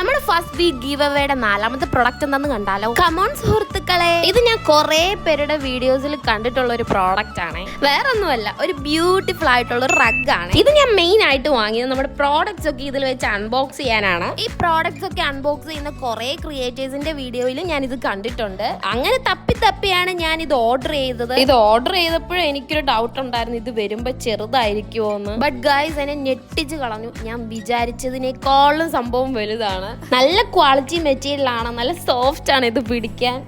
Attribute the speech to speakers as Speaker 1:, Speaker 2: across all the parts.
Speaker 1: നമ്മുടെ first week give അവേയുടെ 4ാമത്തെ product എന്താന്ന് കണ്ടാലോ? കമോൺ സുഹൃത്തുക്കളെ, ഇത് ഞാൻ കുറെ പേരുടെ വീഡിയോസിൽ കണ്ടിട്ടുള്ള ഒരു പ്രോഡക്റ്റ് ആണ്. വേറെ ഒന്നുമല്ല, ഒരു ബ്യൂട്ടിഫുൾ ആയിട്ടുള്ള ഒരു റഗ് ആണ്. ഇത് ഞാൻ മെയിൻ ആയിട്ട് വാങ്ങിയത് നമ്മുടെ പ്രോഡക്ട്സ് ഒക്കെ ഇതിൽ വെച്ച് അൺബോക്സ് ചെയ്യാനാണ്. ഈ പ്രോഡക്ട്സ് ഒക്കെ അൺബോക്സ് ചെയ്യുന്ന കുറെ ക്രിയേറ്റേഴ്സിന്റെ വീഡിയോയിൽ ഞാൻ ഇത് കണ്ടിട്ടുണ്ട്. അങ്ങനെ തപ്പിയാണ് ഞാൻ ഇത് ഓർഡർ ചെയ്തത്. ഇത് ഓർഡർ ചെയ്തപ്പോഴും എനിക്കൊരു ഡൗട്ട് ഉണ്ടായിരുന്നു, ഇത് വരുമ്പോ ചെറുതായിരിക്കുമോ എന്ന്. ബട്ട് ഗൈസ്, എന്നെ ഞെട്ടിച്ച് കളഞ്ഞു. ഞാൻ വിചാരിച്ചതിനേക്കാളും സംഭവം വലുതാണ്. നല്ല ക്വാളിറ്റി മെറ്റീരിയൽ ആണ്, നല്ല സോഫ്റ്റ് ആണ് ഇത് പിടിക്കാൻ.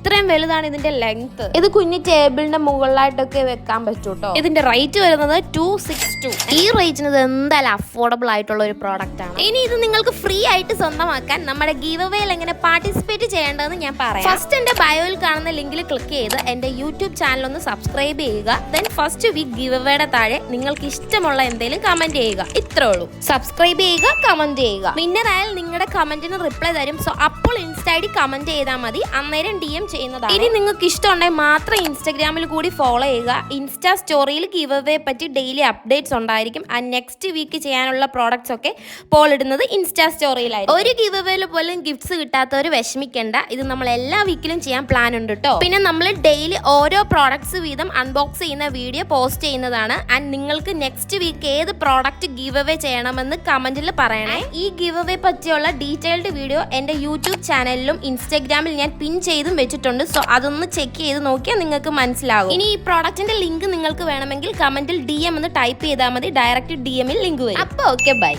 Speaker 1: ഇത്രയും വലുതാണ് ഇതിന്റെ ലെങ്ത്. ഇത് കുഞ്ഞു ടേബിളിന്റെ മുകളിലായിട്ടൊക്കെ വെക്കാൻ പറ്റും കേട്ടോ. ഇതിന്റെ റേറ്റ് വരുന്നത് 262. ഈ റേറ്റിന് ഇത് എന്തായാലും അഫോർഡബിൾ ആയിട്ടുള്ള ഒരു പ്രോഡക്റ്റ് ആണ്. ഇനി ഇത് നിങ്ങൾക്ക് ഫ്രീ ആയിട്ട് സ്വന്തമാക്കാൻ നമ്മുടെ ഗീവ് അവേയിൽ എങ്ങനെ പാർട്ടിസിപ്പേറ്റ് ചെയ്യേണ്ടതെന്ന് ഞാൻ പറയാം. ഫസ്റ്റ് എന്റെ ബയോയിൽ കാണുന്ന ലിങ്കിൽ ക്ലിക്ക് ചെയ്ത് എന്റെ യൂട്യൂബ് ചാനൽ ഒന്ന് സബ്സ്ക്രൈബ് ചെയ്യുക. ദെൻ ഫസ്റ്റ് വീക്ക് ഗീവ് അവേയുടെ താഴെ നിങ്ങൾക്ക് ഇഷ്ടമുള്ള എന്തെങ്കിലും കമന്റ് ചെയ്യുക. ഇത്രേ ഉള്ളൂ. സബ്സ്ക്രൈബ് ചെയ്യുക, കമന്റ് ചെയ്യുക. വിന്നർ ആയാൽ നിങ്ങളുടെ കമന്റിന് റിപ്ലൈ തരും. സോ അപ്പോൾ ഇൻസ്റ്റ ഐഡി കമന്റ് ചെയ്താൽ മതി, അന്നേരം DM ചെയ്യുന്നതാണ്. ഇനി നിങ്ങൾക്ക് ഇഷ്ടമുണ്ടെങ്കിൽ മാത്രം ഇൻസ്റ്റാഗ്രാമിൽ കൂടി ഫോളോ ചെയ്യുക. ഇൻസ്റ്റാ സ്റ്റോറിയിൽ ഗീവ് അവേ പറ്റി ഡെയിലി അപ്ഡേറ്റ്സ് ഉണ്ടായിരിക്കും. ആ നെക്സ്റ്റ് വീക്ക് ചെയ്യാനുള്ള പ്രോഡക്ട്സ് ഒക്കെ പോളിടുന്നത് ഇൻസ്റ്റാ സ്റ്റോറിയിലായിരിക്കും. ഒരു ഗീവ് അവേയിൽ പോലും ഗിഫ്റ്റ്സ് കിട്ടാത്തവർ വിഷമിക്കേണ്ട. ഇത് നമ്മൾ എല്ലാ വീക്കിലും ചെയ്യാൻ പ്ലാൻ ഉണ്ട് കേട്ടോ. പിന്നെ നമ്മൾ ഡെയിലി ഓരോ പ്രോഡക്ട്സ് വീതം അൺബോക്സ് ചെയ്യുന്ന വീഡിയോ പോസ്റ്റ് ചെയ്യുന്നതാണ്. ആൻഡ് നിങ്ങൾക്ക് നെക്സ്റ്റ് വീക്ക് ഏത് പ്രോഡക്റ്റ് ഗീവ് അവേ ചെയ്യണമെന്ന് കമന്റിൽ പറയണേ. ഈ ഗീവ് അവേ പറ്റിയുള്ള ഡീറ്റെയിൽഡ് വീഡിയോ എന്റെ യൂട്യൂബ് ചാനലിലും ഇൻസ്റ്റാഗ്രാമിൽ ഞാൻ പിൻ ചെയ്തും വെച്ചിട്ടുണ്ട്. സോ അതൊന്ന് ചെക്ക് ചെയ്ത് നോക്കിയാൽ നിങ്ങൾക്ക് മനസ്സിലാകും. ഇനി ഈ പ്രോഡക്റ്റിന്റെ ലിങ്ക് നിങ്ങൾക്ക് വേണമെങ്കിൽ കമന്റിൽ DM എന്ന് ടൈപ്പ് ചെയ്താൽ മതി. ഡയറക്റ്റ് DM ലിങ്ക് വരും. അപ്പോൾ ഓക്കെ, ബൈ.